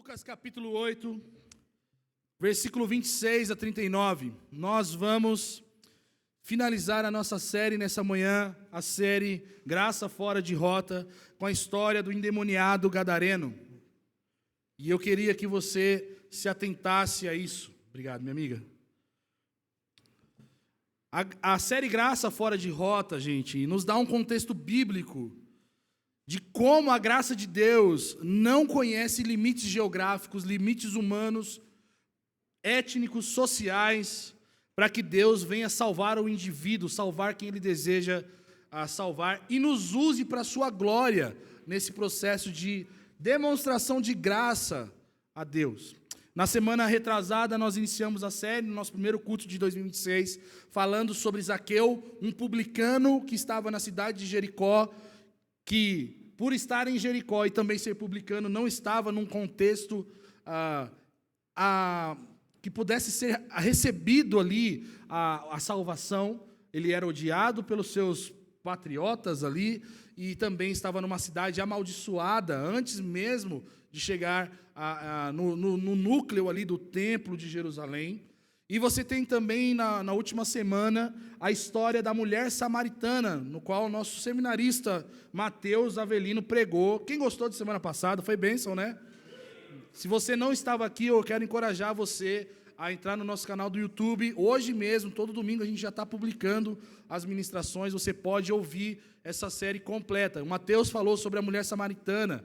Lucas capítulo 8, versículo 26 a 39. Nós vamos finalizar a nossa série nessa manhã, a série Graça Fora de Rota, com a história do endemoniado gadareno. E eu queria que você se atentasse a isso. Obrigado, minha amiga. A série Graça Fora de Rota, gente, nos dá um contexto bíblico de como a graça de Deus não conhece limites geográficos, limites humanos, étnicos, sociais, para que Deus venha salvar o indivíduo, salvar quem Ele deseja salvar e nos use para a sua glória nesse processo de demonstração de graça a Deus. Na semana retrasada, nós iniciamos a série, no nosso primeiro culto de 2026, falando sobre Zaqueu, um publicano que estava na cidade de Jericó, que, por estar em Jericó e também ser publicano, não estava num contexto que pudesse ser recebido ali a salvação. Ele era odiado pelos seus patriotas ali e também estava numa cidade amaldiçoada, antes mesmo de chegar no núcleo ali do templo de Jerusalém. E você tem também, na última semana, a história da mulher samaritana, no qual o nosso seminarista Mateus Avelino pregou. Quem gostou de semana passada? Foi bênção, né? Se você não estava aqui, eu quero encorajar você a entrar no nosso canal do YouTube. Hoje mesmo, todo domingo, a gente já está publicando as ministrações. Você pode ouvir essa série completa. O Mateus falou sobre a mulher samaritana.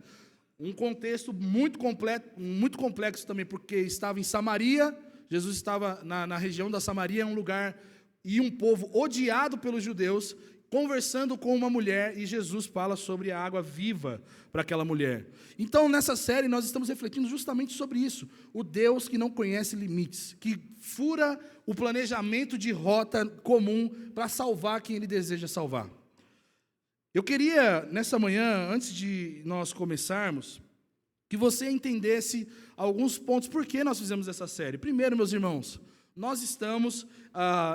Um contexto muito complexo também, porque estava em Samaria. Jesus estava na região da Samaria, um lugar e um povo odiado pelos judeus, conversando com uma mulher, e Jesus fala sobre a água viva para aquela mulher. Então, nessa série, nós estamos refletindo justamente sobre isso. O Deus que não conhece limites, que fura o planejamento de rota comum para salvar quem Ele deseja salvar. Eu queria, nessa manhã, antes de nós começarmos, que você entendesse alguns pontos por que nós fizemos essa série. Primeiro, meus irmãos, nós estamos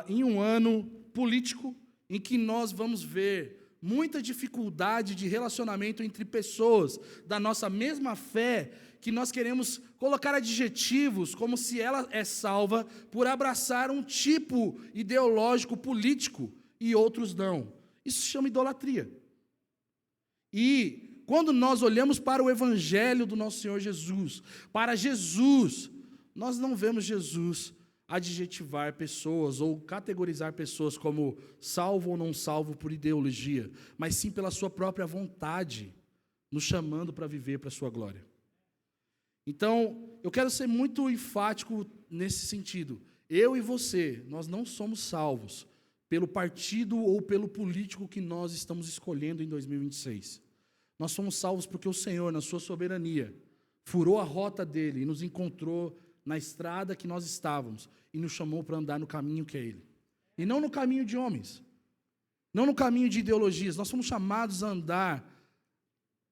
em um ano político em que nós vamos ver muita dificuldade de relacionamento entre pessoas da nossa mesma fé, que nós queremos colocar adjetivos como se ela é salva por abraçar um tipo ideológico político e outros não. Isso se chama idolatria. E quando nós olhamos para o Evangelho do nosso Senhor Jesus, para Jesus, nós não vemos Jesus adjetivar pessoas ou categorizar pessoas como salvo ou não salvo por ideologia, mas sim pela sua própria vontade, nos chamando para viver para a sua glória. Então, eu quero ser muito enfático nesse sentido. Eu e você, nós não somos salvos pelo partido ou pelo político que nós estamos escolhendo em 2026. Nós somos salvos porque o Senhor, na sua soberania, furou a rota dele e nos encontrou na estrada que nós estávamos e nos chamou para andar no caminho que é Ele. E não no caminho de homens, não no caminho de ideologias. Nós somos chamados a andar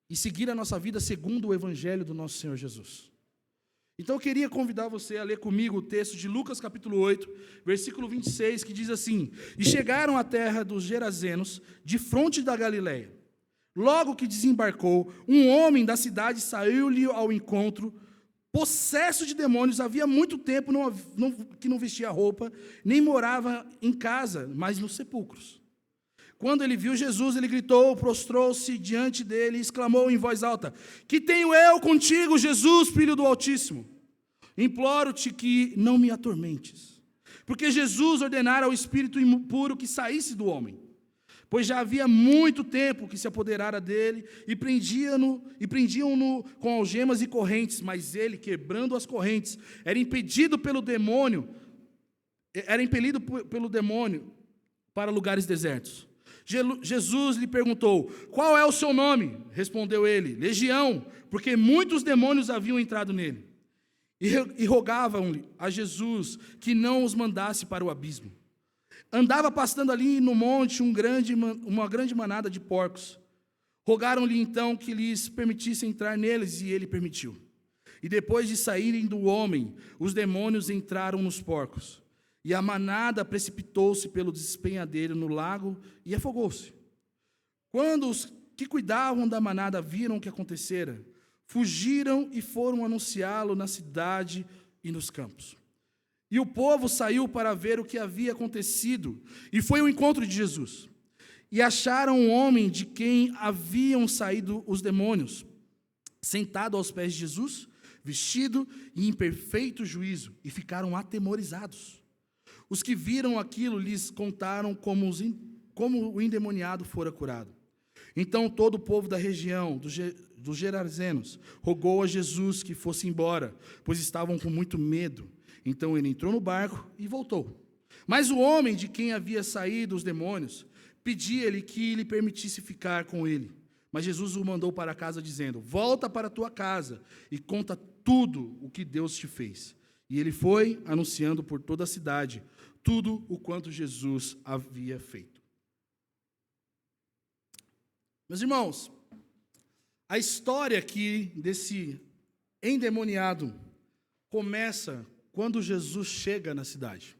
e seguir a nossa vida segundo o Evangelho do nosso Senhor Jesus. Então eu queria convidar você a ler comigo o texto de Lucas capítulo 8, versículo 26, que diz assim: E chegaram à terra dos Gerazenos, de fronte da Galileia. Logo que desembarcou, um homem da cidade saiu-lhe ao encontro, possesso de demônios, havia muito tempo que não vestia roupa, nem morava em casa, mas nos sepulcros. Quando ele viu Jesus, ele gritou, prostrou-se diante dele e exclamou em voz alta: Que tenho eu contigo, Jesus, Filho do Altíssimo? Imploro-te que não me atormentes. Porque Jesus ordenara ao espírito impuro que saísse do homem. Pois já havia muito tempo que se apoderara dele e prendiam-no com algemas e correntes, mas ele, quebrando as correntes, era impelido pelo demônio para lugares desertos. Jesus lhe perguntou: Qual é o seu nome? Respondeu ele: Legião, porque muitos demônios haviam entrado nele. E rogavam-lhe a Jesus que não os mandasse para o abismo. Andava pastando ali no monte uma grande manada de porcos. Rogaram-lhe então que lhes permitisse entrar neles, e ele permitiu. E depois de saírem do homem, os demônios entraram nos porcos. E a manada precipitou-se pelo despenhadeiro no lago e afogou-se. Quando os que cuidavam da manada viram o que acontecera, fugiram e foram anunciá-lo na cidade e nos campos. E o povo saiu para ver o que havia acontecido, e foi ao encontro de Jesus. E acharam um homem de quem haviam saído os demônios, sentado aos pés de Jesus, vestido e em perfeito juízo, e ficaram atemorizados. Os que viram aquilo lhes contaram como o endemoniado fora curado. Então todo o povo da região dos Gerazenos rogou a Jesus que fosse embora, pois estavam com muito medo. Então ele entrou no barco e voltou. Mas o homem de quem havia saído os demônios pedia-lhe que lhe permitisse ficar com ele. Mas Jesus o mandou para casa, dizendo: volta para a tua casa e conta tudo o que Deus te fez. E ele foi anunciando por toda a cidade tudo o quanto Jesus havia feito. Meus irmãos, a história aqui desse endemoniado começa quando Jesus chega na cidade.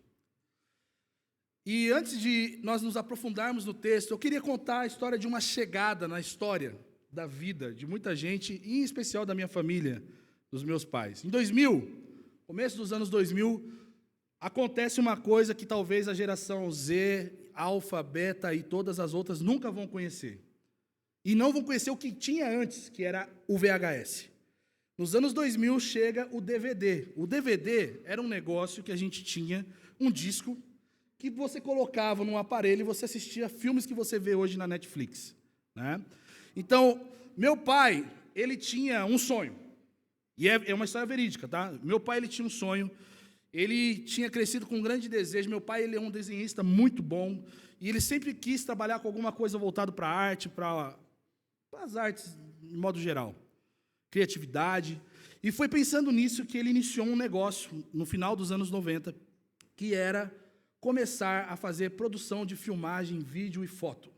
E antes de nós nos aprofundarmos no texto, eu queria contar a história de uma chegada na história da vida de muita gente, e em especial da minha família, dos meus pais. Em 2000, começo dos anos 2000, acontece uma coisa que talvez a geração Z, Alfa, Beta e todas as outras nunca vão conhecer. E não vão conhecer o que tinha antes, que era o VHS. Nos anos 2000 chega o DVD. O DVD era um negócio que a gente tinha, um disco, que você colocava num aparelho e você assistia filmes que você vê hoje na Netflix, né? Então, meu pai, ele tinha um sonho. E é uma história verídica, tá? Meu pai, ele tinha um sonho. Ele tinha crescido com um grande desejo. Meu pai, ele é um desenhista muito bom. E ele sempre quis trabalhar com alguma coisa voltada para a arte, para as artes, de modo geral. Criatividade. E foi pensando nisso que ele iniciou um negócio, no final dos anos 90, que era começar a fazer produção de filmagem, vídeo e foto.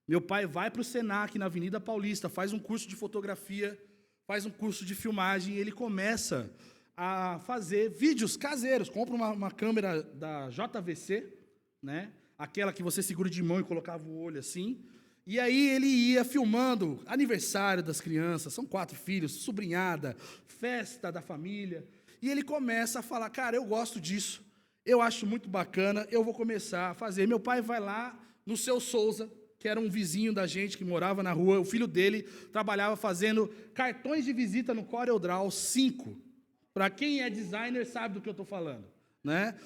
Meu pai vai para o Senac, na Avenida Paulista, faz um curso de fotografia, faz um curso de filmagem, e ele começa a fazer vídeos caseiros. Compra uma câmera da JVC, né? Aquela que você segura de mão e colocava o olho assim. E aí ele ia filmando aniversário das crianças, são 4 filhos, sobrinhada, festa da família. E ele começa a falar: cara, eu gosto disso, eu acho muito bacana, eu vou começar a fazer. Meu pai vai lá no Seu Souza, que era um vizinho da gente que morava na rua, o filho dele trabalhava fazendo cartões de visita no CorelDRAW 5. Para quem é designer sabe do que eu estou falando, né?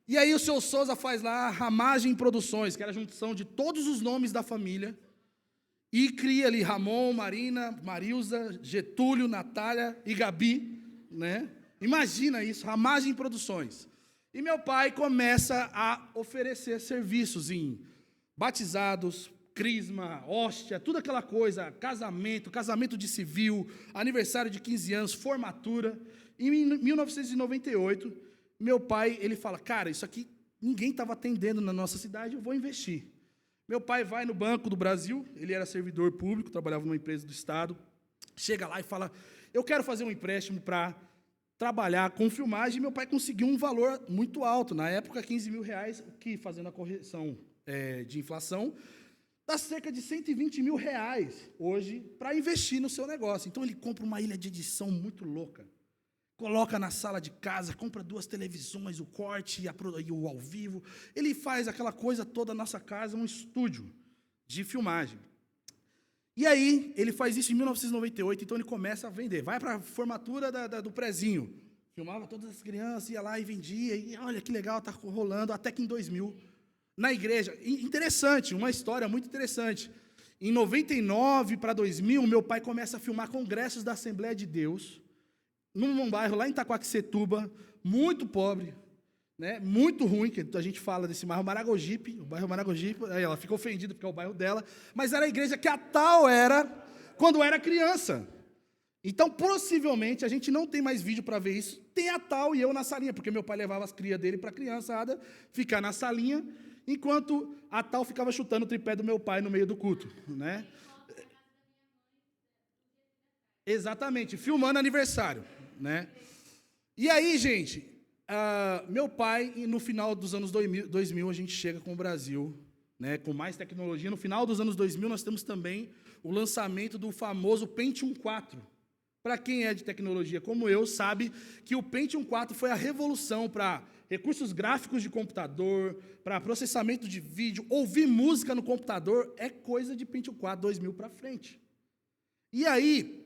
E aí o Seu Souza faz lá a Ramagem Produções, que era a junção de todos os nomes da família, e cria ali Ramon, Marina, Marilza, Getúlio, Natália e Gabi, né? Imagina isso, Ramagem Produções. E meu pai começa a oferecer serviços em batizados, crisma, hóstia, tudo aquela coisa, casamento de civil, aniversário de 15 anos, formatura. Em 1998, meu pai, ele fala: cara, isso aqui ninguém estava atendendo na nossa cidade, eu vou investir. Meu pai vai no Banco do Brasil, ele era servidor público, trabalhava numa empresa do Estado, chega lá e fala: eu quero fazer um empréstimo para trabalhar com filmagem. E meu pai conseguiu um valor muito alto, na época R$15 mil, que, fazendo a correção de inflação, dá cerca de R$120 mil hoje para investir no seu negócio. Então ele compra uma ilha de edição muito louca, coloca na sala de casa, compra 2 televisões, o corte e o ao vivo. Ele faz aquela coisa toda na nossa casa, um estúdio de filmagem. E aí, ele faz isso em 1998, então ele começa a vender. Vai para a formatura do prezinho. Filmava todas as crianças, ia lá e vendia. E olha que legal, está rolando. Até que em 2000, na igreja. Interessante, uma história muito interessante. Em 99 para 2000, meu pai começa a filmar congressos da Assembleia de Deus, num bairro lá em Itaquaquecetuba, muito pobre, né, muito ruim, que a gente fala desse bairro Maragogipe, o bairro Maragogipe, aí ela fica ofendida porque é o bairro dela, mas era a igreja que a tal era quando era criança. Então, possivelmente, a gente não tem mais vídeo para ver isso, tem a tal e eu na salinha, porque meu pai levava as crias dele para a criançada ficar na salinha, enquanto a tal ficava chutando o tripé do meu pai no meio do culto, né? Exatamente, filmando aniversário, né? E aí, gente, meu pai, no final dos anos 2000, a gente chega com o Brasil, né, com mais tecnologia. No final dos anos 2000, nós temos também o lançamento do famoso Pentium 4, Para quem é de tecnologia como eu, sabe que o Pentium 4 foi a revolução para recursos gráficos de computador, para processamento de vídeo, ouvir música no computador é coisa de Pentium 4 2000 para frente. E aí,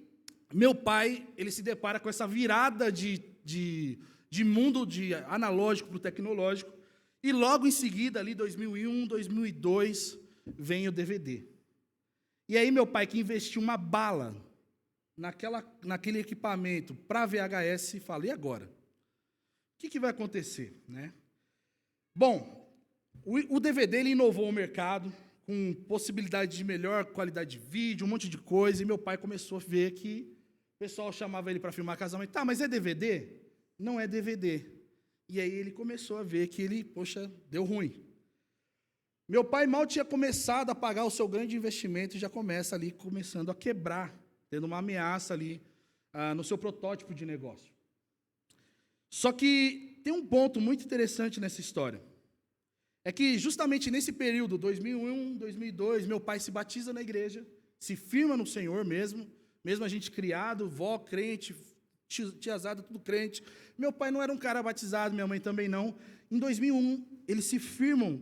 meu pai, ele se depara com essa virada de mundo de analógico para o tecnológico, e logo em seguida, ali 2001, 2002, vem o DVD. E aí meu pai, que investiu uma bala naquele equipamento para VHS, fala, e agora? O que vai acontecer? Né? Bom, o DVD ele inovou o mercado, com possibilidade de melhor qualidade de vídeo, um monte de coisa, e meu pai começou a ver que o pessoal chamava ele para filmar casamento. Tá, mas é DVD? Não é DVD. E aí ele começou a ver que ele, poxa, deu ruim. Meu pai mal tinha começado a pagar o seu grande investimento e já começa ali, começando a quebrar, tendo uma ameaça ali no seu protótipo de negócio. Só que tem um ponto muito interessante nessa história. É que justamente nesse período, 2001, 2002, meu pai se batiza na igreja, se firma no Senhor mesmo a gente criado, vó crente, tiazada, tudo crente. Meu pai não era um cara batizado, minha mãe também não. Em 2001, eles se firmam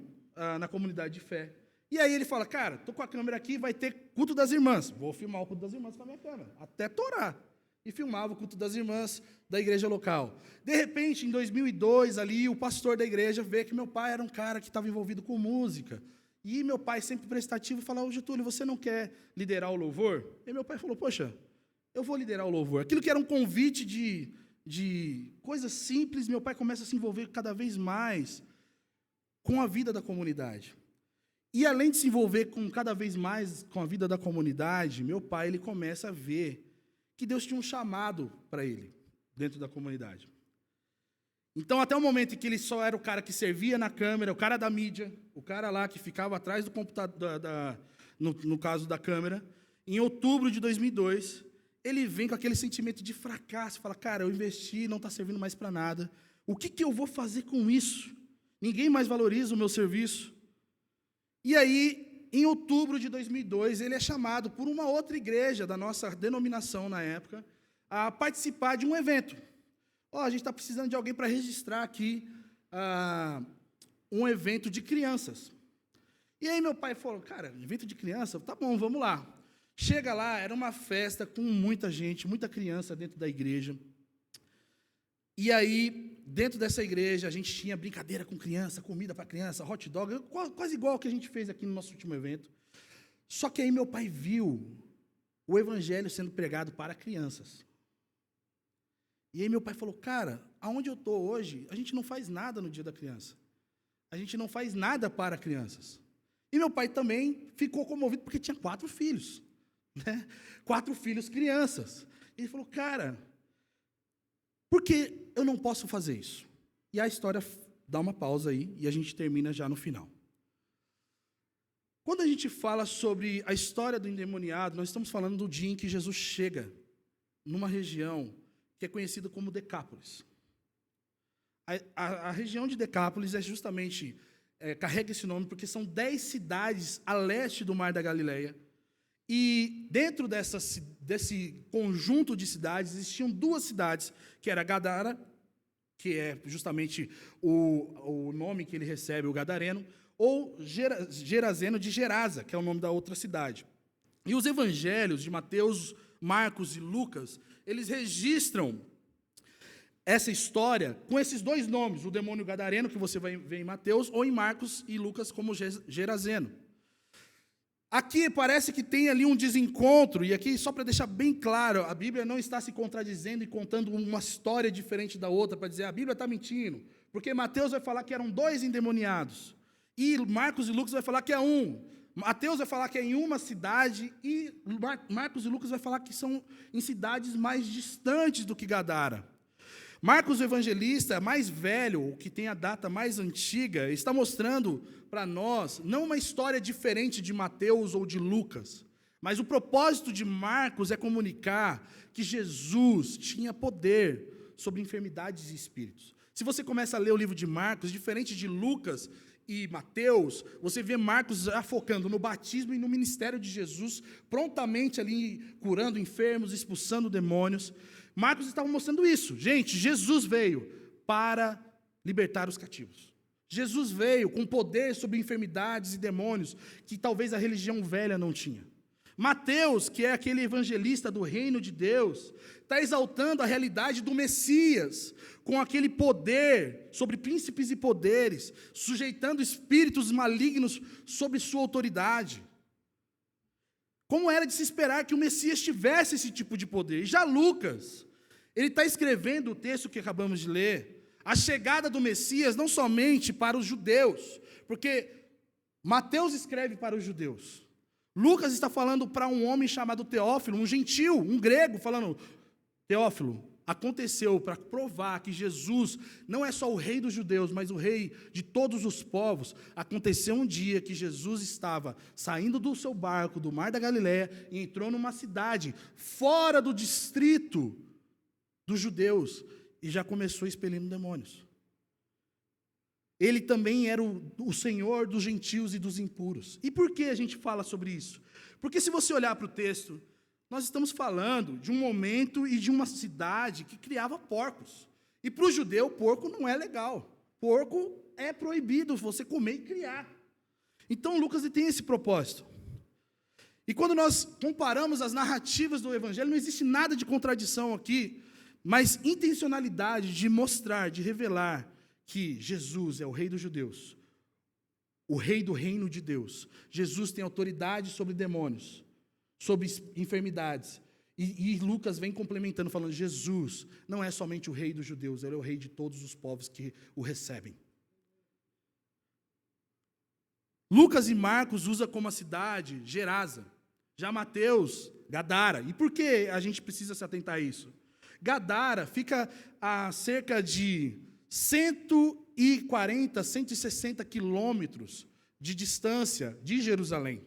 na comunidade de fé. E aí ele fala, cara, estou com a câmera aqui, vai ter culto das irmãs. Vou filmar o culto das irmãs com a minha câmera, até torar. E filmava o culto das irmãs da igreja local. De repente, em 2002, ali, o pastor da igreja vê que meu pai era um cara que estava envolvido com música. E meu pai, sempre prestativo, fala, ô Getúlio, você não quer liderar o louvor? E meu pai falou, poxa, eu vou liderar o louvor. Aquilo que era um convite de coisas simples, meu pai começa a se envolver cada vez mais com a vida da comunidade. E além de se envolver cada vez mais com a vida da comunidade, meu pai ele começa a ver que Deus tinha um chamado para ele, dentro da comunidade. Então, até o momento em que ele só era o cara que servia na câmera, o cara da mídia, o cara lá que ficava atrás do computador, no caso da câmera, em outubro de 2002, ele vem com aquele sentimento de fracasso, fala, cara, eu investi, não está servindo mais para nada, o que eu vou fazer com isso? Ninguém mais valoriza o meu serviço. E aí, em outubro de 2002, ele é chamado por uma outra igreja da nossa denominação na época a participar de um evento. A gente está precisando de alguém para registrar aqui um evento de crianças. E aí meu pai falou, cara, evento de criança? Tá bom, vamos lá. Chega lá, era uma festa com muita gente, muita criança dentro da igreja. E aí, dentro dessa igreja, a gente tinha brincadeira com criança, comida para criança, hot dog, quase igual ao que a gente fez aqui no nosso último evento. Só que aí meu pai viu o evangelho sendo pregado para crianças. E aí meu pai falou, cara, aonde eu estou hoje, a gente não faz nada no dia da criança. A gente não faz nada para crianças. E meu pai também ficou comovido, porque tinha 4 filhos. Né? 4 filhos crianças. E ele falou, cara, por que eu não posso fazer isso? E a história dá uma pausa aí, e a gente termina já no final. Quando a gente fala sobre a história do endemoniado, nós estamos falando do dia em que Jesus chega numa região que é conhecida como Decápolis. A região de Decápolis é justamente, carrega esse nome porque são 10 cidades a leste do Mar da Galileia, e dentro desse conjunto de cidades, existiam 2 cidades, que era Gadara, que é justamente o nome que ele recebe, o Gadareno, ou Gerazeno de Gerasa, que é o nome da outra cidade. E os evangelhos de Mateus, Marcos e Lucas, eles registram essa história com esses 2 nomes, o demônio gadareno, que você vai ver em Mateus, ou em Marcos e Lucas como Gerazeno. Aqui parece que tem ali um desencontro, e aqui, só para deixar bem claro, a Bíblia não está se contradizendo e contando uma história diferente da outra, para dizer, a Bíblia está mentindo, porque Mateus vai falar que eram 2 endemoniados, e Marcos e Lucas vai falar que é um. Mateus vai falar que é em uma cidade, e Marcos e Lucas vai falar que são em cidades mais distantes do que Gadara. Marcos, o evangelista mais velho, o que tem a data mais antiga, está mostrando para nós, não uma história diferente de Mateus ou de Lucas, mas o propósito de Marcos é comunicar que Jesus tinha poder sobre enfermidades e espíritos. Se você começa a ler o livro de Marcos, diferente de Lucas e Mateus, você vê Marcos já focando no batismo e no ministério de Jesus, prontamente ali curando enfermos, expulsando demônios. Marcos estava mostrando isso. Gente, Jesus veio para libertar os cativos. Jesus veio com poder sobre enfermidades e demônios que talvez a religião velha não tinha. Mateus, que é aquele evangelista do reino de Deus, está exaltando a realidade do Messias, com aquele poder sobre príncipes e poderes, sujeitando espíritos malignos sobre sua autoridade. Como era de se esperar que o Messias tivesse esse tipo de poder? E já Lucas, ele está escrevendo o texto que acabamos de ler, a chegada do Messias não somente para os judeus, porque Mateus escreve para os judeus. Lucas está falando para um homem chamado Teófilo, um gentil, um grego, falando: Teófilo, aconteceu para provar que Jesus não é só o rei dos judeus, mas o rei de todos os povos. Aconteceu um dia que Jesus estava saindo do seu barco, do mar da Galileia, e entrou numa cidade fora do distrito dos judeus, e já começou expelindo demônios. Ele também era o Senhor dos gentios e dos impuros. E por que a gente fala sobre isso? Porque se você olhar para o texto, nós estamos falando de um momento e de uma cidade que criava porcos. E para o judeu, porco não é legal. Porco é proibido você comer e criar. Então Lucas tem esse propósito. E quando nós comparamos as narrativas do Evangelho, não existe nada de contradição aqui, mas intencionalidade de mostrar, de revelar que Jesus é o rei dos judeus, o rei do reino de Deus. Jesus tem autoridade sobre demônios, sobre enfermidades. E Lucas vem complementando, falando: Jesus não é somente o rei dos judeus, ele é o rei de todos os povos que o recebem. Lucas e Marcos usam como a cidade Gerasa, já Mateus, Gadara. E por que a gente precisa se atentar a isso? Gadara fica a cerca de 140, 160 quilômetros de distância de Jerusalém.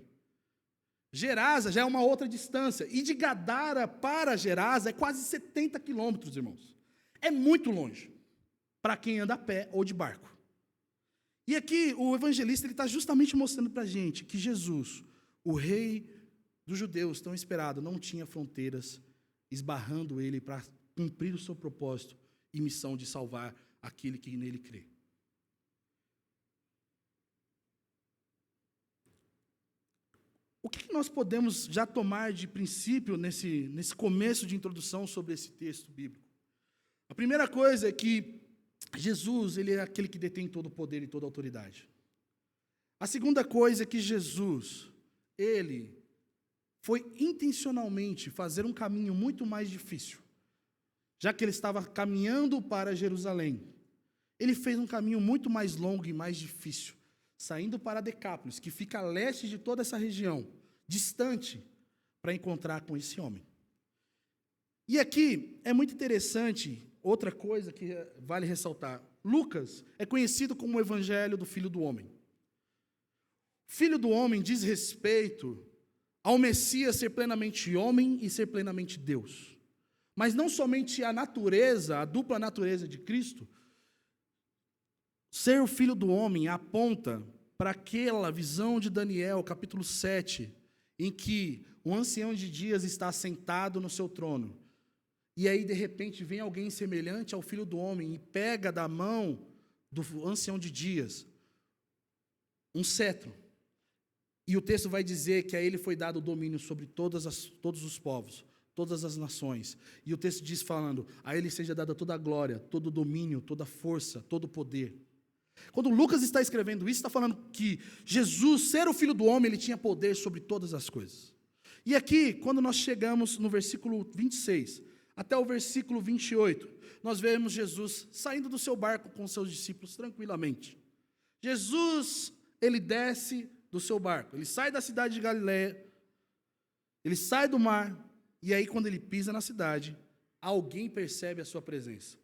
Gerasa já é uma outra distância. E de Gadara para Gerasa é quase 70 quilômetros, irmãos. É muito longe para quem anda a pé ou de barco. E aqui o evangelista está justamente mostrando para a gente que Jesus, o rei dos judeus tão esperado, não tinha fronteiras, esbarrando ele para cumprir o seu propósito e missão de salvar aquele que nele crê. O que nós podemos já tomar de princípio nesse começo de introdução sobre esse texto bíblico? A primeira coisa é que Jesus, ele é aquele que detém todo o poder e toda a autoridade. A segunda coisa é que Jesus, ele foi intencionalmente fazer um caminho muito mais difícil. Já que ele estava caminhando para Jerusalém, ele fez um caminho muito mais longo e mais difícil, saindo para Decápolis, que fica a leste de toda essa região, distante, para encontrar com esse homem. E aqui é muito interessante, outra coisa que vale ressaltar: Lucas é conhecido como o Evangelho do Filho do Homem. Filho do Homem diz respeito ao Messias ser plenamente homem e ser plenamente Deus. Mas não somente a natureza, a dupla natureza de Cristo. Ser o Filho do Homem aponta para aquela visão de Daniel, capítulo 7, em que o ancião de dias está sentado no seu trono. E aí, de repente, vem alguém semelhante ao Filho do Homem e pega da mão do ancião de dias um cetro. E o texto vai dizer que a ele foi dado o domínio sobre todos os povos, todas as nações. E o texto diz falando: a ele seja dada toda a glória, todo o domínio, toda a força, todo o poder. Quando Lucas está escrevendo isso, está falando que Jesus, ser o Filho do Homem, ele tinha poder sobre todas as coisas. E aqui, quando nós chegamos no versículo 26, até o versículo 28, nós vemos Jesus saindo do seu barco com seus discípulos tranquilamente. Jesus, ele desce do seu barco, ele sai da cidade de Galileia, ele sai do mar, e aí quando ele pisa na cidade, alguém percebe a sua presença.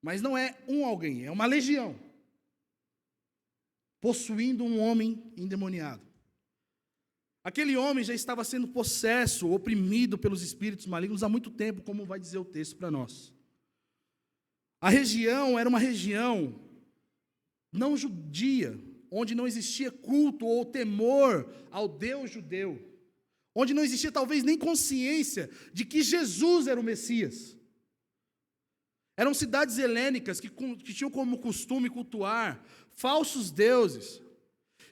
Mas não é um alguém, é uma legião, possuindo um homem endemoniado. Aquele homem já estava sendo possesso, oprimido pelos espíritos malignos há muito tempo, como vai dizer o texto para nós. A região era uma região não judia, onde não existia culto ou temor ao Deus judeu, onde não existia talvez nem consciência de que Jesus era o Messias. Eram cidades helênicas que tinham como costume cultuar falsos deuses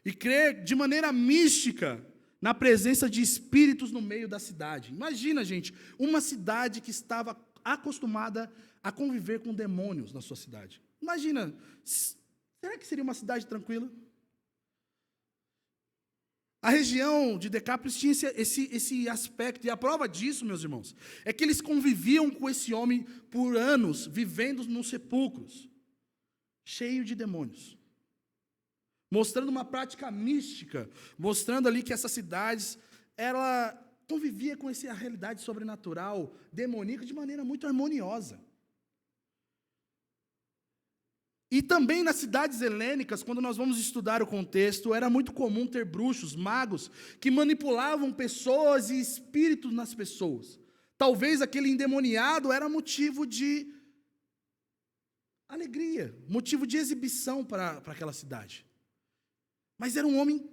e crer de maneira mística na presença de espíritos no meio da cidade. Imagina, gente, uma cidade que estava acostumada a conviver com demônios na sua cidade. Imagina, será que seria uma cidade tranquila? A região de Decápolis tinha esse aspecto, e a prova disso, meus irmãos, é que eles conviviam com esse homem por anos, vivendo nos sepulcros, cheio de demônios, mostrando uma prática mística, mostrando ali que essas cidades, ela convivia com essa realidade sobrenatural, demoníaca, de maneira muito harmoniosa. E também nas cidades helênicas, quando nós vamos estudar o contexto, era muito comum ter bruxos, magos, que manipulavam pessoas e espíritos nas pessoas. Talvez aquele endemoniado era motivo de alegria, motivo de exibição para aquela cidade. Mas era um homem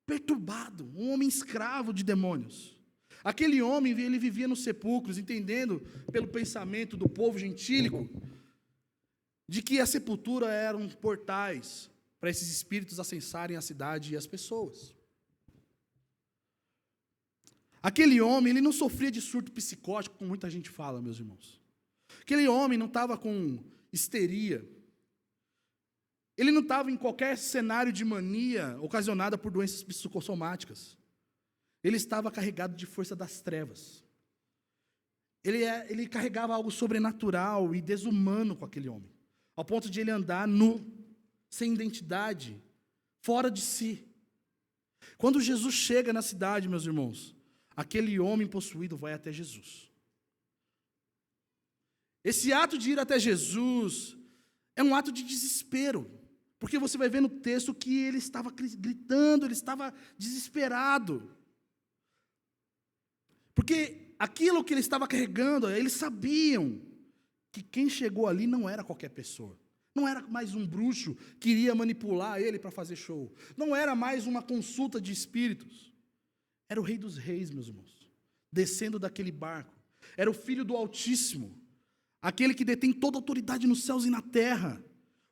perturbado, um homem escravo de demônios. Aquele homem, ele vivia nos sepulcros, entendendo pelo pensamento do povo gentílico, de que a sepultura eram portais para esses espíritos acessarem a cidade e as pessoas. Aquele homem, ele não sofria de surto psicótico, como muita gente fala, meus irmãos. Aquele homem não estava com histeria. Ele não estava em qualquer cenário de mania ocasionada por doenças psicossomáticas. Ele estava carregado de força das trevas. Ele carregava algo sobrenatural e desumano com aquele homem, ao ponto de ele andar nu, sem identidade, fora de si. Quando Jesus chega na cidade, meus irmãos, aquele homem possuído vai até Jesus. Esse ato de ir até Jesus é um ato de desespero, porque você vai ver no texto que ele estava gritando, ele estava desesperado. Porque aquilo que ele estava carregando, eles sabiam que quem chegou ali não era qualquer pessoa. Não era mais um bruxo que iria manipular ele para fazer show. Não era mais uma consulta de espíritos. Era o Rei dos Reis, meus irmãos, descendo daquele barco. Era o Filho do Altíssimo, aquele que detém toda a autoridade nos céus e na terra.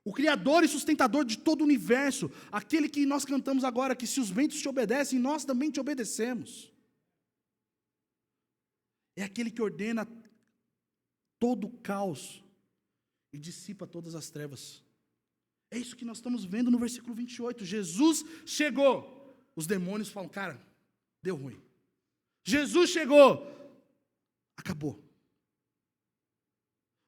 O Criador e sustentador de todo o universo. Aquele que nós cantamos agora, que se os ventos te obedecem, nós também te obedecemos. É aquele que ordena todo o caos e dissipa todas as trevas. É isso que nós estamos vendo no versículo 28. Jesus chegou. Os demônios falam, cara, deu ruim. Jesus chegou. Acabou.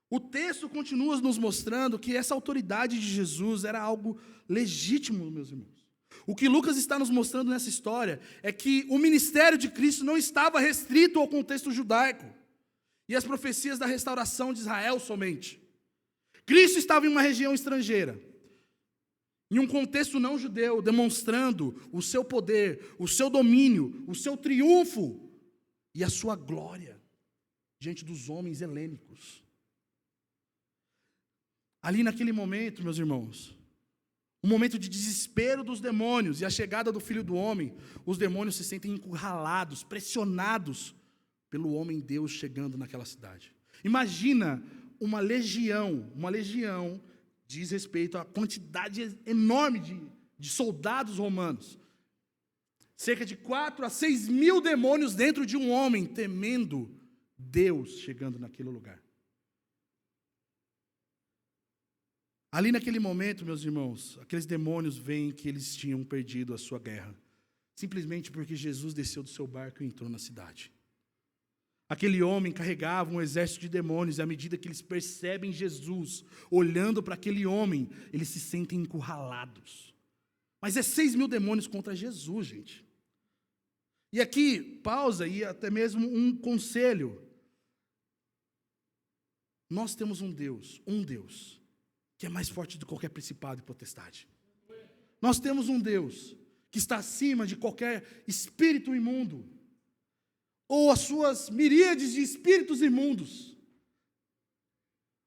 O texto continua nos mostrando que essa autoridade de Jesus era algo legítimo, meus irmãos. O que Lucas está nos mostrando nessa história é que o ministério de Cristo não estava restrito ao contexto judaico e às profecias da restauração de Israel somente. Cristo estava em uma região estrangeira, em um contexto não judeu, demonstrando o seu poder, o seu domínio, o seu triunfo e a sua glória diante dos homens helênicos. Ali naquele momento, meus irmãos, um momento de desespero dos demônios e a chegada do Filho do Homem, os demônios se sentem encurralados, pressionados pelo homem Deus chegando naquela cidade. Imagina uma legião diz respeito à quantidade enorme de soldados romanos. Cerca de 4 a 6 mil demônios dentro de um homem, temendo Deus chegando naquele lugar. Ali naquele momento, meus irmãos, aqueles demônios veem que eles tinham perdido a sua guerra, simplesmente porque Jesus desceu do seu barco e entrou na cidade. Aquele homem carregava um exército de demônios, e à medida que eles percebem Jesus, olhando para aquele homem, eles se sentem encurralados. Mas é 6 mil demônios contra Jesus, gente. E aqui, pausa e até mesmo um conselho. Nós temos um Deus, que é mais forte do que qualquer principado e potestade. Nós temos um Deus que está acima de qualquer espírito imundo, ou as suas miríades de espíritos imundos.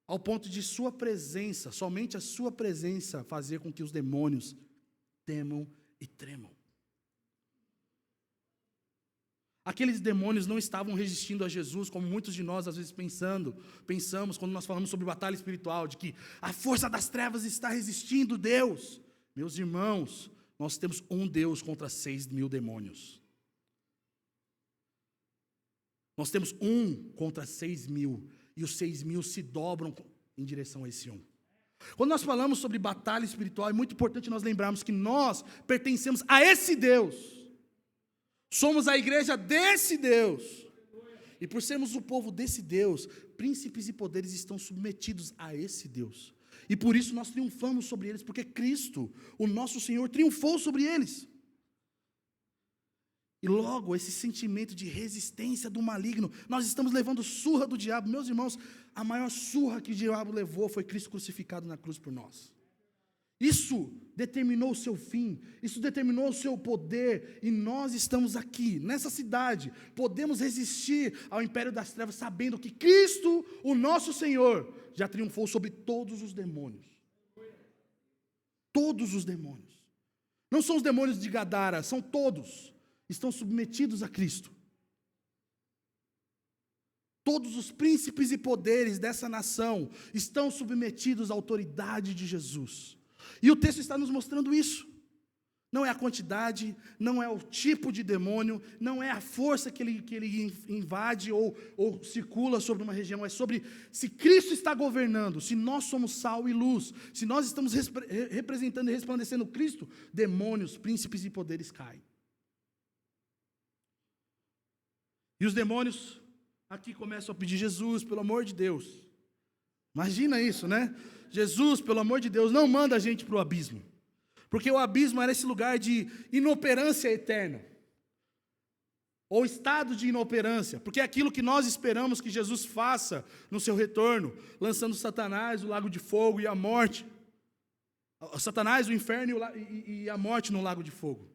ao ponto de sua presença, somente a sua presença, fazer com que os demônios temam e tremam. Aqueles demônios não estavam resistindo a Jesus, como muitos de nós às vezes pensamos quando nós falamos sobre batalha espiritual, de que a força das trevas está resistindo Deus. Meus irmãos, nós temos um Deus contra 6.000 demônios. Nós temos um contra 6.000, e os 6.000 se dobram em direção a esse um. Quando nós falamos sobre batalha espiritual, é muito importante nós lembrarmos que nós pertencemos a esse Deus. Somos a igreja desse Deus. E por sermos o povo desse Deus, príncipes e poderes estão submetidos a esse Deus. E por isso nós triunfamos sobre eles, porque Cristo, o nosso Senhor, triunfou sobre eles. E logo, esse sentimento de resistência do maligno, nós estamos levando surra do diabo. Meus irmãos, a maior surra que o diabo levou foi Cristo crucificado na cruz por nós. Isso determinou o seu fim, isso determinou o seu poder, e nós estamos aqui, nessa cidade, podemos resistir ao império das trevas, sabendo que Cristo, o nosso Senhor, já triunfou sobre todos os demônios. Todos os demônios. Não são os demônios de Gadara, são todos, estão submetidos a Cristo. Todos os príncipes e poderes dessa nação estão submetidos à autoridade de Jesus. E o texto está nos mostrando isso. Não é a quantidade, não é o tipo de demônio, não é a força que ele invade ou circula sobre uma região, é sobre se Cristo está governando, se nós somos sal e luz, se nós estamos representando e resplandecendo Cristo, demônios, príncipes e poderes caem. E os demônios aqui começam a pedir: Jesus, pelo amor de Deus. Imagina isso, né? Jesus, pelo amor de Deus, não manda a gente para o abismo. Porque o abismo era esse lugar de inoperância eterna. Ou estado de inoperância. Porque é aquilo que nós esperamos que Jesus faça no seu retorno, lançando Satanás, o lago de fogo e a morte. Satanás, o inferno e a morte no lago de fogo.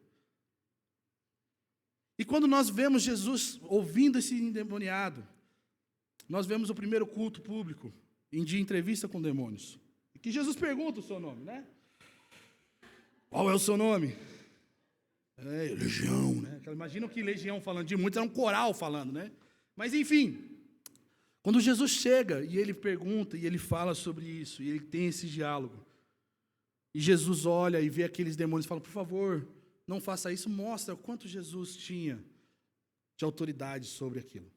E quando nós vemos Jesus ouvindo esse endemoniado, nós vemos o primeiro culto público, de entrevista com demônios. E que Jesus pergunta o seu nome, né? Qual é o seu nome? Legião, né? Imagina que legião falando de muitos, era um coral falando, né? Mas enfim, quando Jesus chega e ele pergunta e ele fala sobre isso, e ele tem esse diálogo, e Jesus olha e vê aqueles demônios e fala: por favor, não faça isso, mostra o quanto Jesus tinha de autoridade sobre aquilo.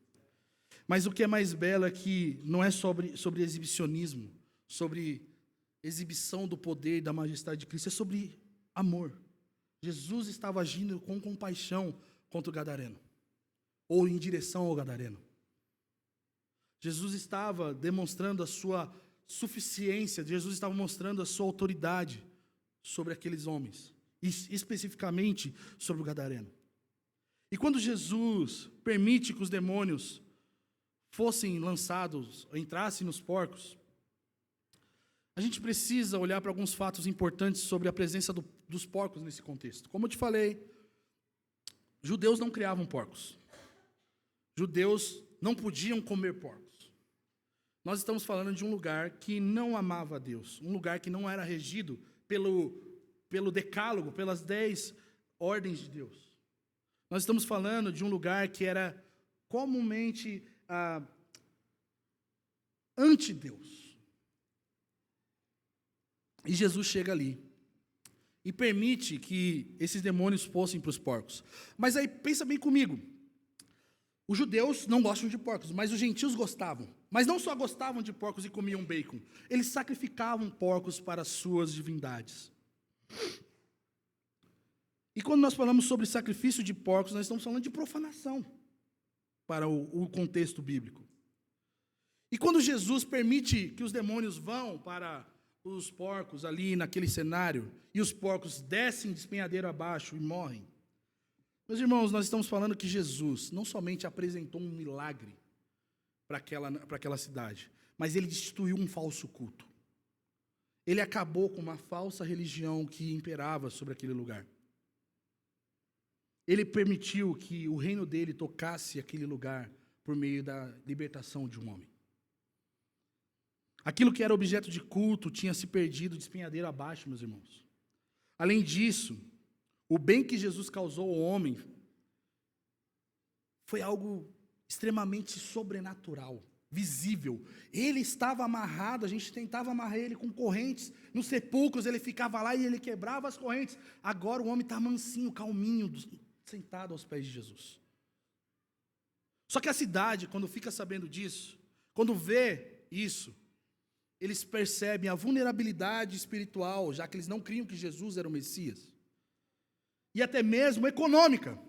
Mas o que é mais belo é que não é sobre exibicionismo, sobre exibição do poder e da majestade de Cristo, é sobre amor. Jesus estava agindo com compaixão contra o gadareno, ou em direção ao gadareno. Jesus estava demonstrando a sua suficiência, Jesus estava mostrando a sua autoridade sobre aqueles homens, e especificamente sobre o gadareno. E quando Jesus permite que os demônios fossem lançados, entrassem nos porcos, a gente precisa olhar para alguns fatos importantes sobre a presença dos porcos nesse contexto. Como eu te falei, judeus não criavam porcos. Judeus não podiam comer porcos. Nós estamos falando de um lugar que não amava a Deus, um lugar que não era regido pelo decálogo, pelas 10 ordens de Deus. Nós estamos falando de um lugar que era comumente anti-Deus. E Jesus chega ali e permite que esses demônios fossem para os porcos. Mas aí, pensa bem comigo. Os judeus não gostam de porcos, mas os gentios gostavam. Mas não só gostavam de porcos e comiam bacon. Eles sacrificavam porcos para as suas divindades. E quando nós falamos sobre sacrifício de porcos, nós estamos falando de profanação para o contexto bíblico. E quando Jesus permite que os demônios vão para os porcos ali naquele cenário, e os porcos descem de despenhadeiro abaixo e morrem. Meus irmãos, nós estamos falando que Jesus não somente apresentou um milagre para aquela cidade, mas ele destruiu um falso culto. Ele acabou com uma falsa religião que imperava sobre aquele lugar. Ele permitiu que o reino dele tocasse aquele lugar por meio da libertação de um homem. Aquilo que era objeto de culto tinha se perdido de espinhadeiro abaixo, meus irmãos. Além disso, o bem que Jesus causou ao homem foi algo extremamente sobrenatural, visível. Ele estava amarrado, a gente tentava amarrar ele com correntes, nos sepulcros ele ficava lá e ele quebrava as correntes. Agora o homem está mansinho, calminho, sentado aos pés de Jesus. Só que a cidade, quando fica sabendo disso, quando vê isso, eles percebem a vulnerabilidade espiritual, já que eles não criam que Jesus era o Messias. E até mesmo econômica,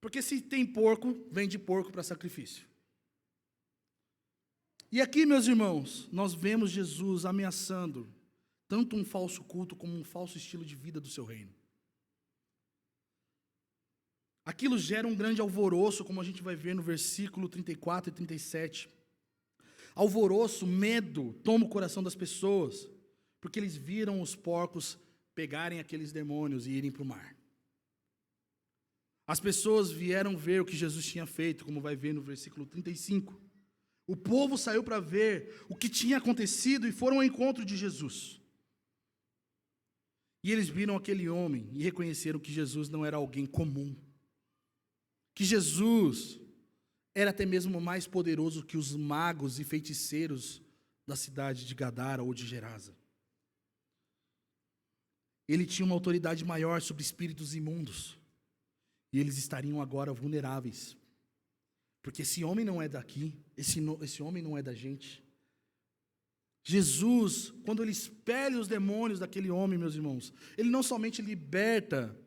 porque se tem porco, vende porco para sacrifício. E aqui, meus irmãos, nós vemos Jesus ameaçando tanto um falso culto como um falso estilo de vida do seu reino. Aquilo gera um grande alvoroço, como a gente vai ver no versículo 34 e 37. Alvoroço, medo, toma o coração das pessoas, porque eles viram os porcos pegarem aqueles demônios e irem para o mar. As pessoas vieram ver o que Jesus tinha feito, como vai ver no versículo 35. O povo saiu para ver o que tinha acontecido e foram ao encontro de Jesus. E eles viram aquele homem e reconheceram que Jesus não era alguém comum. Que Jesus era até mesmo mais poderoso que os magos e feiticeiros da cidade de Gadara ou de Gerasa. Ele tinha uma autoridade maior sobre espíritos imundos. E eles estariam agora vulneráveis. Porque esse homem não é daqui, esse homem não é da gente. Jesus, quando ele expele os demônios daquele homem, meus irmãos, ele não somente liberta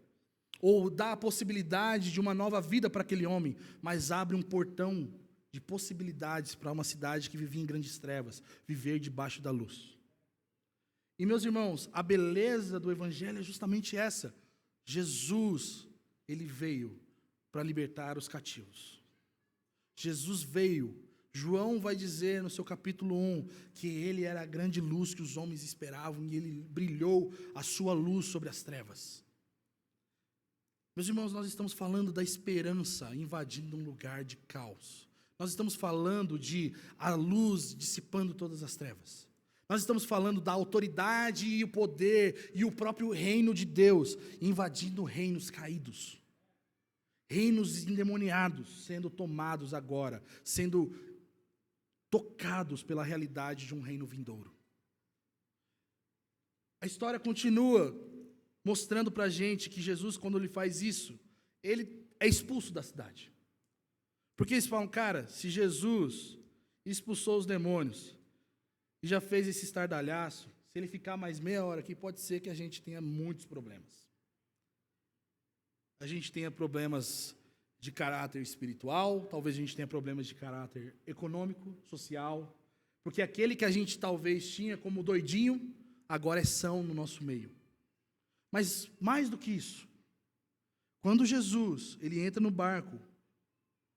ou dá a possibilidade de uma nova vida para aquele homem, mas abre um portão de possibilidades para uma cidade que vivia em grandes trevas, viver debaixo da luz. E, meus irmãos, a beleza do Evangelho é justamente essa. Jesus, ele veio para libertar os cativos. Jesus veio, João vai dizer no seu capítulo 1, que ele era a grande luz que os homens esperavam, e ele brilhou a sua luz sobre as trevas. Meus irmãos, nós estamos falando da esperança invadindo um lugar de caos. Nós estamos falando de a luz dissipando todas as trevas. Nós estamos falando da autoridade e o poder e o próprio reino de Deus invadindo reinos caídos. Reinos endemoniados sendo tomados agora, sendo tocados pela realidade de um reino vindouro. A história continua mostrando para a gente que Jesus, quando ele faz isso, ele é expulso da cidade. Porque eles falam, cara, se Jesus expulsou os demônios e já fez esse estardalhaço, se ele ficar mais meia hora aqui, pode ser que a gente tenha muitos problemas. A gente tenha problemas de caráter espiritual, talvez a gente tenha problemas de caráter econômico, social, porque aquele que a gente talvez tinha como doidinho, agora é são no nosso meio. Mas mais do que isso, quando Jesus ele entra no barco,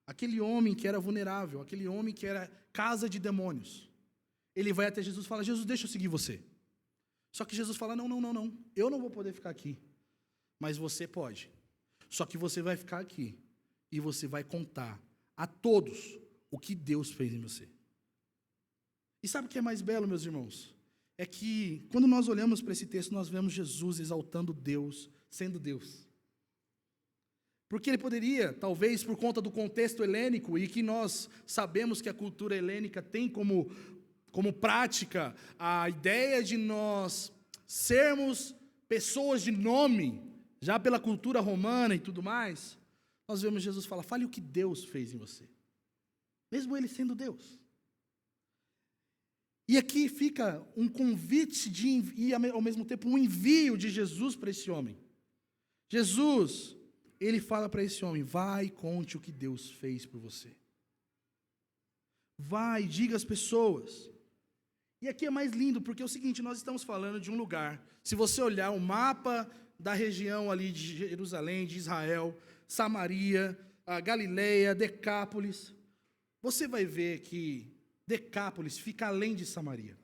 aquele homem que era vulnerável, aquele homem que era casa de demônios, ele vai até Jesus e fala, Jesus, deixa eu seguir você. Só que Jesus fala, não, eu não vou poder ficar aqui, mas você pode. Só que você vai ficar aqui e você vai contar a todos o que Deus fez em você. E sabe o que é mais belo, meus irmãos? É que quando nós olhamos para esse texto, nós vemos Jesus exaltando Deus, sendo Deus. Porque ele poderia, talvez por conta do contexto helênico, e que nós sabemos que a cultura helênica tem como prática a ideia de nós sermos pessoas de nome, já pela cultura romana e tudo mais, nós vemos Jesus falar, fale o que Deus fez em você. Mesmo ele sendo Deus. E aqui fica um convite e ao mesmo tempo um envio de Jesus para esse homem. Jesus, ele fala para esse homem, vai e conte o que Deus fez por você. Vai, diga às pessoas. E aqui é mais lindo, porque é o seguinte, nós estamos falando de um lugar, se você olhar o mapa da região ali de Jerusalém, de Israel, Samaria, a Galileia, Decápolis, você vai ver que Decápolis fica além de Samaria.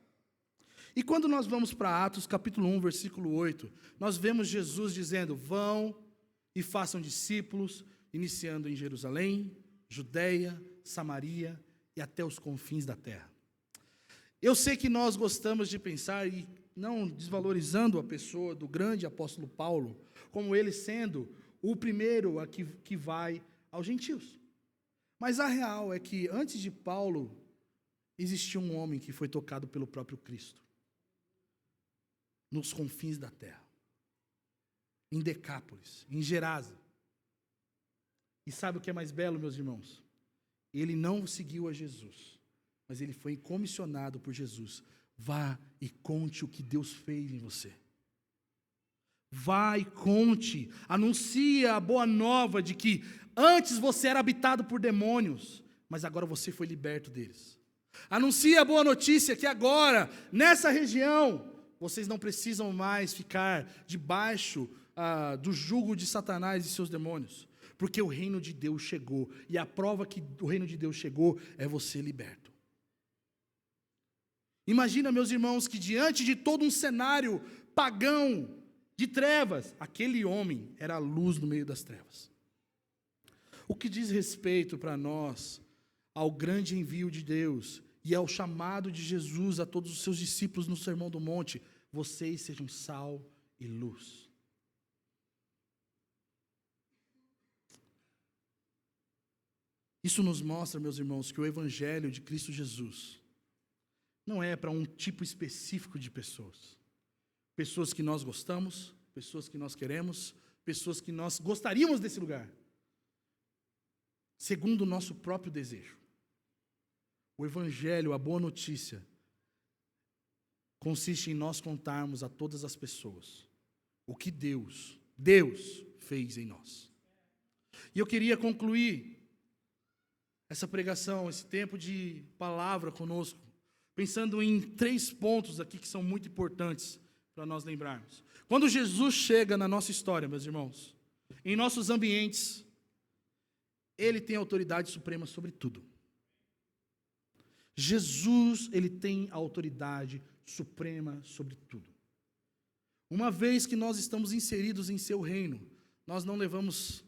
E quando nós vamos para Atos capítulo 1, versículo 8, nós vemos Jesus dizendo, vão e façam discípulos, iniciando em Jerusalém, Judeia, Samaria e até os confins da terra. Eu sei que nós gostamos de pensar, e não desvalorizando a pessoa do grande apóstolo Paulo, como ele sendo o primeiro a que vai aos gentios. Mas a real é que antes de Paulo, existia um homem que foi tocado pelo próprio Cristo, nos confins da terra, em Decápolis, em Gerasa. E sabe o que é mais belo, meus irmãos? Ele não seguiu a Jesus, mas ele foi comissionado por Jesus. Vá e conte o que Deus fez em você. Vá e conte, anuncie a boa nova de que antes você era habitado por demônios, mas agora você foi liberto deles. Anuncie a boa notícia que agora, nessa região, vocês não precisam mais ficar debaixo do jugo de Satanás e seus demônios, porque o reino de Deus chegou, e a prova que o reino de Deus chegou é você liberto. Imagina, meus irmãos, que diante de todo um cenário pagão, de trevas, aquele homem era a luz no meio das trevas. O que diz respeito para nós ao grande envio de Deus e ao chamado de Jesus a todos os seus discípulos no Sermão do Monte: vocês sejam sal e luz. Isso nos mostra, meus irmãos, que o Evangelho de Cristo Jesus não é para um tipo específico de pessoas. Pessoas que nós gostamos, pessoas que nós queremos, pessoas que nós gostaríamos desse lugar, segundo o nosso próprio desejo. O Evangelho, a boa notícia, consiste em nós contarmos a todas as pessoas o que Deus fez em nós. E eu queria concluir essa pregação, esse tempo de palavra conosco, pensando em 3 pontos aqui que são muito importantes para nós lembrarmos. Quando Jesus chega na nossa história, meus irmãos, em nossos ambientes, Ele tem autoridade suprema sobre tudo. Jesus, Ele tem a autoridade suprema sobre tudo. Uma vez que nós estamos inseridos em seu reino, nós não levamos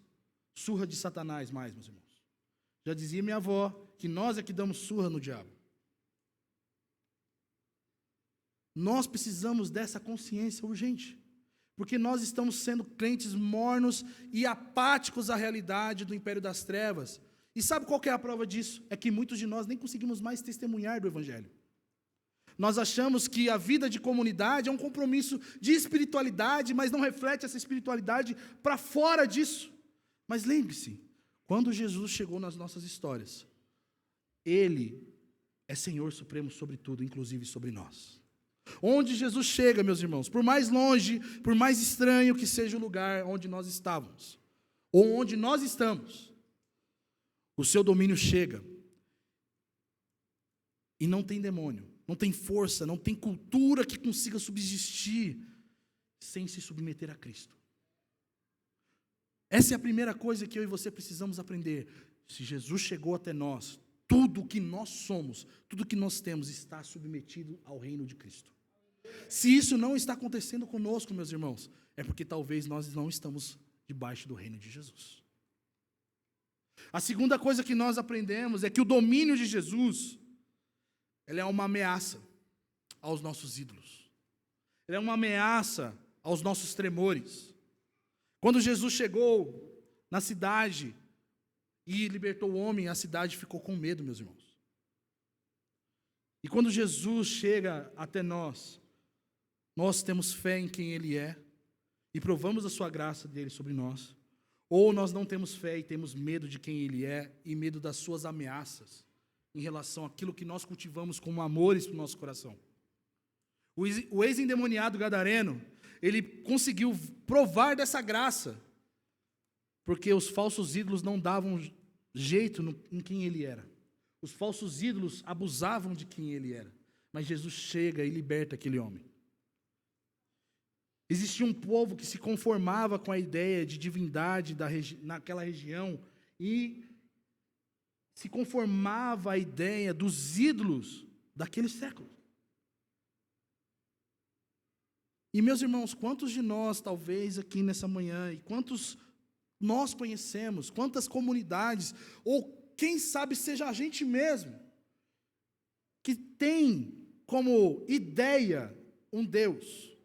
surra de Satanás mais, meus irmãos. Já dizia minha avó que nós é que damos surra no diabo. Nós precisamos dessa consciência urgente, porque nós estamos sendo crentes mornos e apáticos à realidade do império das trevas. E sabe qual que é a prova disso? É que muitos de nós nem conseguimos mais testemunhar do Evangelho. Nós achamos que a vida de comunidade é um compromisso de espiritualidade, mas não reflete essa espiritualidade para fora disso. Mas lembre-se, quando Jesus chegou nas nossas histórias, Ele é Senhor Supremo sobre tudo, inclusive sobre nós. Onde Jesus chega, meus irmãos, por mais longe, por mais estranho que seja o lugar onde nós estávamos, ou onde nós estamos, o seu domínio chega. E não tem demônio, não tem força, não tem cultura que consiga subsistir sem se submeter a Cristo. Essa é a primeira coisa que eu e você precisamos aprender. Se Jesus chegou até nós, tudo que nós somos, tudo que nós temos está submetido ao reino de Cristo. Se isso não está acontecendo conosco, meus irmãos, é porque talvez nós não estamos debaixo do reino de Jesus. A segunda coisa que nós aprendemos é que o domínio de Jesus, ele é uma ameaça aos nossos ídolos. Ele é uma ameaça aos nossos tremores. Quando Jesus chegou na cidade e libertou o homem, a cidade ficou com medo, meus irmãos. E quando Jesus chega até nós, nós temos fé em quem Ele é e provamos a sua graça dele sobre nós, ou nós não temos fé e temos medo de quem Ele é e medo das suas ameaças em relação àquilo que nós cultivamos como amores para o nosso coração. O ex-endemoniado gadareno, ele conseguiu provar dessa graça, porque os falsos ídolos não davam jeito em quem ele era. Os falsos ídolos abusavam de quem ele era. Mas Jesus chega e liberta aquele homem. Existia um povo que se conformava com a ideia de divindade naquela região e se conformava à ideia dos ídolos daquele século. E, meus irmãos, quantos de nós, talvez aqui nessa manhã, e quantos nós conhecemos, quantas comunidades, ou quem sabe seja a gente mesmo, que tem como ideia um Deus.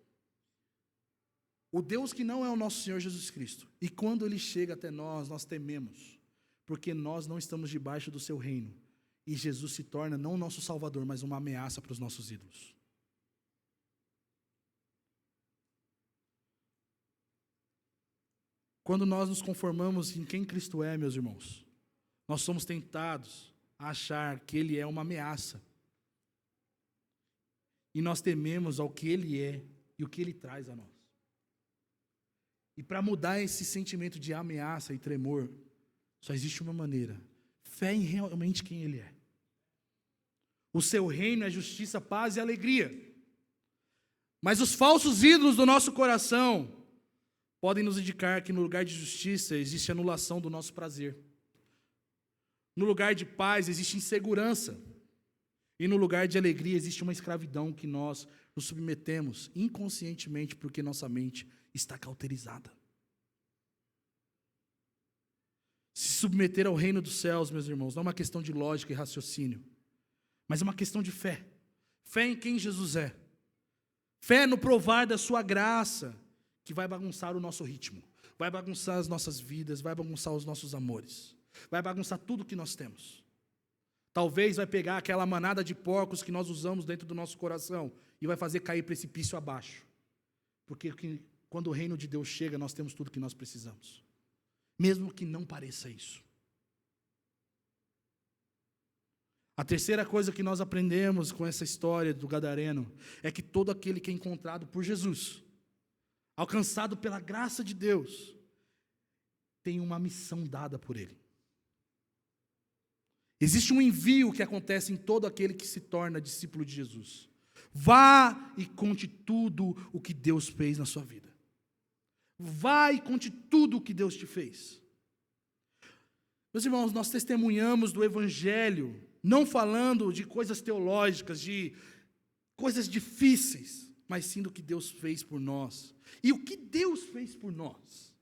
O Deus que não é o nosso Senhor Jesus Cristo. E quando Ele chega até nós, nós tememos, porque nós não estamos debaixo do seu reino. E Jesus se torna não o nosso Salvador, mas uma ameaça para os nossos ídolos. Quando nós nos conformamos em quem Cristo é, meus irmãos, nós somos tentados a achar que Ele é uma ameaça. E nós tememos ao que Ele é e o que Ele traz a nós. E para mudar esse sentimento de ameaça e tremor, só existe uma maneira: fé em realmente quem Ele é. O seu reino é justiça, paz e alegria. Mas os falsos ídolos do nosso coração podem nos indicar que no lugar de justiça existe anulação do nosso prazer. No lugar de paz existe insegurança. E no lugar de alegria existe uma escravidão que nós nos submetemos inconscientemente porque nossa mente está cauterizada. Se submeter ao reino dos céus, meus irmãos, não é uma questão de lógica e raciocínio, mas é uma questão de fé. Fé em quem Jesus é. Fé no provar da sua graça, que vai bagunçar o nosso ritmo, vai bagunçar as nossas vidas, vai bagunçar os nossos amores, vai bagunçar tudo que nós temos. Talvez vai pegar aquela manada de porcos que nós usamos dentro do nosso coração e vai fazer cair precipício abaixo. Porque quando o reino de Deus chega, nós temos tudo que nós precisamos. Mesmo que não pareça isso. A terceira coisa que nós aprendemos com essa história do gadareno é que todo aquele que é encontrado por Jesus, alcançado pela graça de Deus, tem uma missão dada por Ele. Existe um envio que acontece em todo aquele que se torna discípulo de Jesus. Vá e conte tudo o que Deus fez na sua vida. Vá e conte tudo o que Deus te fez. Meus irmãos, nós testemunhamos do Evangelho, não falando de coisas teológicas, de coisas difíceis, mas sim do que Deus fez por nós. E o que Deus fez por nós?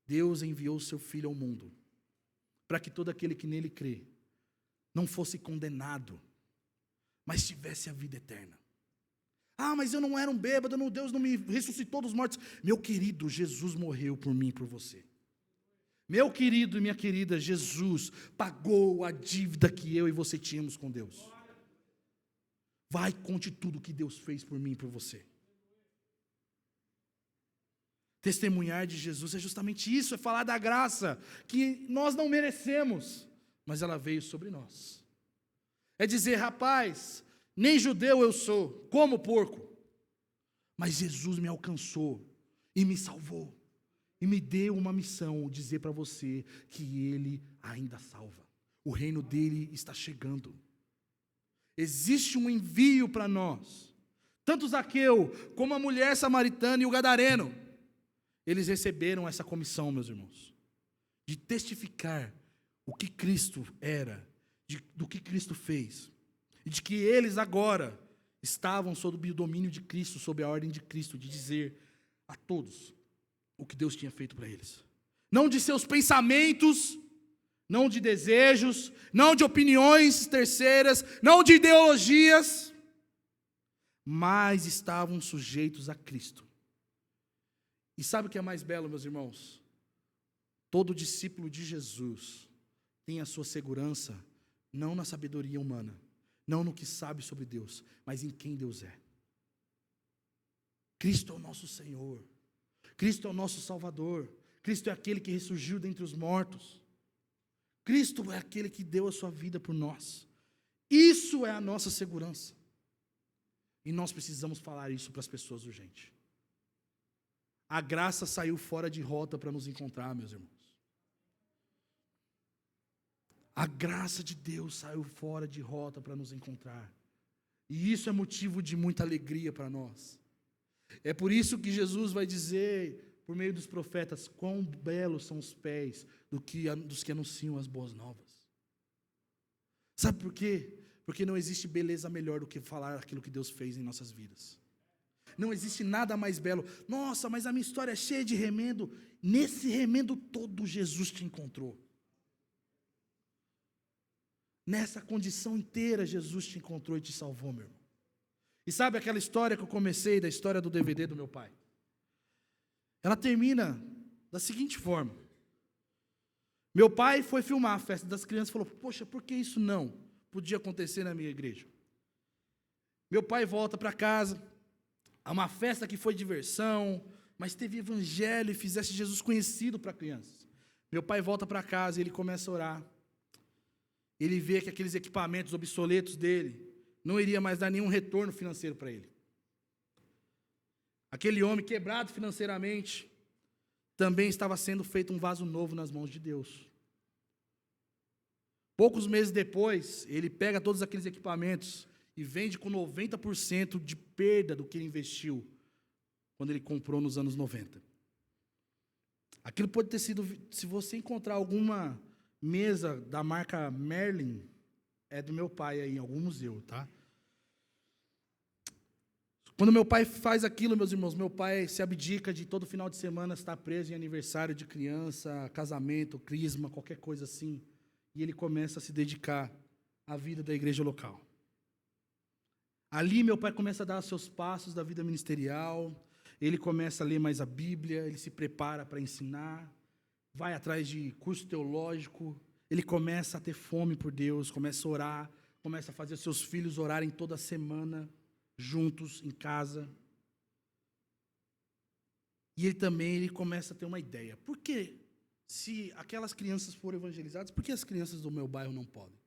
Deus enviou o seu Filho ao mundo, para que todo aquele que nele crê, não fosse condenado, mas tivesse a vida eterna. Ah, mas eu não era um bêbado, Deus não me ressuscitou dos mortos. Meu querido, Jesus morreu por mim e por você. Meu querido e minha querida, Jesus pagou a dívida que eu e você tínhamos com Deus. Vai, conte tudo o que Deus fez por mim e por você. Testemunhar de Jesus é justamente isso, é falar da graça que nós não merecemos, mas ela veio sobre nós. É dizer, rapaz, nem judeu eu sou, como porco, mas Jesus me alcançou e me salvou. E me deu uma missão, dizer para você que Ele ainda salva. O reino dEle está chegando. Existe um envio para nós. Tanto Zaqueu, como a mulher samaritana e o gadareno, eles receberam essa comissão, meus irmãos, de testificar o que Cristo era, do que Cristo fez, e de que eles agora estavam sob o domínio de Cristo, sob a ordem de Cristo, de dizer a todos o que Deus tinha feito para eles. Não de seus pensamentos, não de desejos, não de opiniões terceiras, não de ideologias, mas estavam sujeitos a Cristo. E sabe o que é mais belo, meus irmãos? Todo discípulo de Jesus tem a sua segurança, não na sabedoria humana, não no que sabe sobre Deus, mas em quem Deus é. Cristo é o nosso Senhor. Cristo é o nosso Salvador. Cristo é aquele que ressurgiu dentre os mortos. Cristo é aquele que deu a sua vida por nós. Isso é a nossa segurança. E nós precisamos falar isso para as pessoas urgente. A graça saiu fora de rota para nos encontrar, meus irmãos. A graça de Deus saiu fora de rota para nos encontrar. E isso é motivo de muita alegria para nós. É por isso que Jesus vai dizer, por meio dos profetas, quão belos são os pés dos que anunciam as boas novas. Sabe por quê? Porque não existe beleza melhor do que falar aquilo que Deus fez em nossas vidas. Não existe nada mais belo. Nossa, mas a minha história é cheia de remendo. Nesse remendo todo, Jesus te encontrou. Nessa condição inteira, Jesus te encontrou e te salvou, meu irmão. E sabe aquela história que eu comecei, da história do DVD do meu pai? Ela termina da seguinte forma. Meu pai foi filmar a festa das crianças e falou, poxa, por que isso não podia acontecer na minha igreja? Meu pai volta para casa, há uma festa que foi diversão, mas teve evangelho e fizesse Jesus conhecido para crianças. Meu pai volta para casa e ele começa a orar. Ele vê que aqueles equipamentos obsoletos dele não iria mais dar nenhum retorno financeiro para ele. Aquele homem quebrado financeiramente também estava sendo feito um vaso novo nas mãos de Deus. Poucos meses depois, ele pega todos aqueles equipamentos e vende com 90% de perda do que ele investiu quando ele comprou nos anos 90. Aquilo pode ter sido, se você encontrar alguma mesa da marca Merlin, é do meu pai aí, em algum museu, tá? Quando meu pai faz aquilo, meus irmãos, meu pai se abdica de todo final de semana estar preso em aniversário de criança, casamento, crisma, qualquer coisa assim. E ele começa a se dedicar à vida da igreja local. Ali meu pai começa a dar os seus passos da vida ministerial, ele começa a ler mais a Bíblia, ele se prepara para ensinar, vai atrás de curso teológico, ele começa a ter fome por Deus, começa a orar, começa a fazer seus filhos orarem toda semana, juntos, em casa. E ele começa a ter uma ideia. Por que, se aquelas crianças foram evangelizadas, por que as crianças do meu bairro não podem?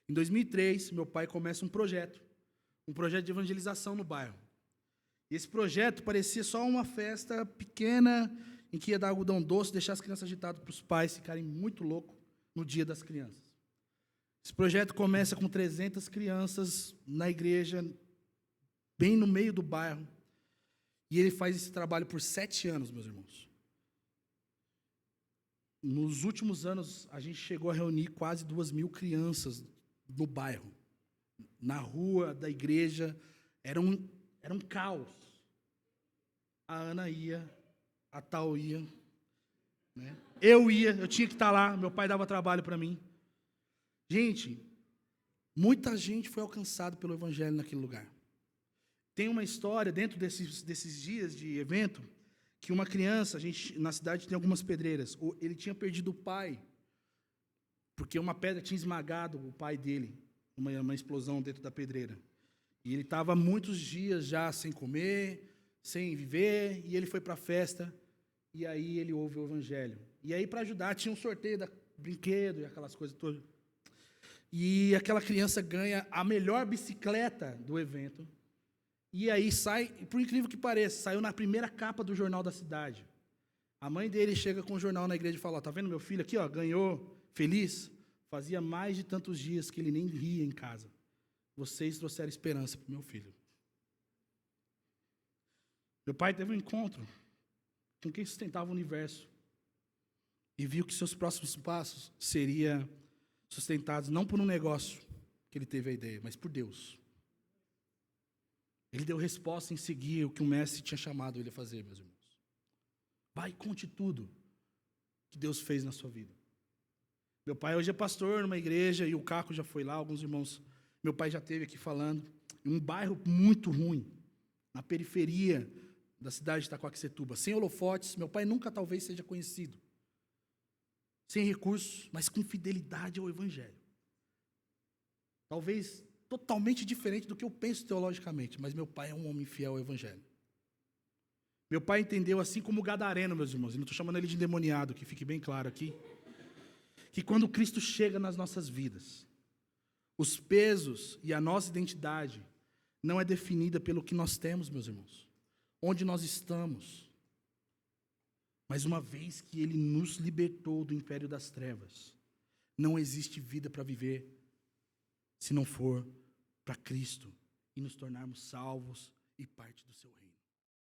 Em 2003, meu pai começa um projeto de evangelização no bairro. E esse projeto parecia só uma festa pequena, em que ia dar algodão doce, deixar as crianças agitadas para os pais ficarem muito loucos no dia das crianças. Esse projeto começa com 300 crianças na igreja, bem no meio do bairro. E ele faz esse trabalho por 7 anos, meus irmãos. Nos últimos anos, a gente chegou a reunir quase 2.000 crianças no bairro. Na rua da igreja, era um caos. A Ana ia, a Tal ia, né? Eu tinha que estar lá, meu pai dava trabalho para mim. Gente, muita gente foi alcançada pelo evangelho naquele lugar. Tem uma história dentro desses dias de evento, que uma criança, na cidade tem algumas pedreiras, ele tinha perdido o pai, porque uma pedra tinha esmagado o pai dele, uma explosão dentro da pedreira. E ele estava muitos dias já sem comer, sem viver, e ele foi para a festa, e aí ele ouve o evangelho. E aí, para ajudar, tinha um sorteio de brinquedo e aquelas coisas todas. E aquela criança ganha a melhor bicicleta do evento. E aí sai, por incrível que pareça, saiu na primeira capa do jornal da cidade. A mãe dele chega com o jornal na igreja e fala, tá vendo meu filho aqui, ó, ganhou, feliz? Fazia mais de tantos dias que ele nem ria em casa. Vocês trouxeram esperança para o meu filho. Meu pai teve um encontro com quem sustentava o universo e viu que seus próximos passos seriam sustentados não por um negócio que ele teve a ideia, mas por Deus. Ele deu resposta em seguir o que o mestre tinha chamado ele a fazer, meus irmãos. Vai e conte tudo que Deus fez na sua vida. Meu pai hoje é pastor numa igreja, e o Caco já foi lá, alguns irmãos, meu pai já esteve aqui falando, em um bairro muito ruim, na periferia da cidade de Itaquaquecetuba, sem holofotes, meu pai nunca talvez seja conhecido, sem recursos, mas com fidelidade ao evangelho. Talvez totalmente diferente do que eu penso teologicamente, mas meu pai é um homem fiel ao evangelho. Meu pai entendeu, assim como o gadareno, meus irmãos, e não estou chamando ele de endemoniado, que fique bem claro aqui, que quando Cristo chega nas nossas vidas, os pesos e a nossa identidade não é definida pelo que nós temos, meus irmãos, onde nós estamos, mas uma vez que Ele nos libertou do império das trevas, não existe vida para viver se não for para Cristo e nos tornarmos salvos e parte do seu reino.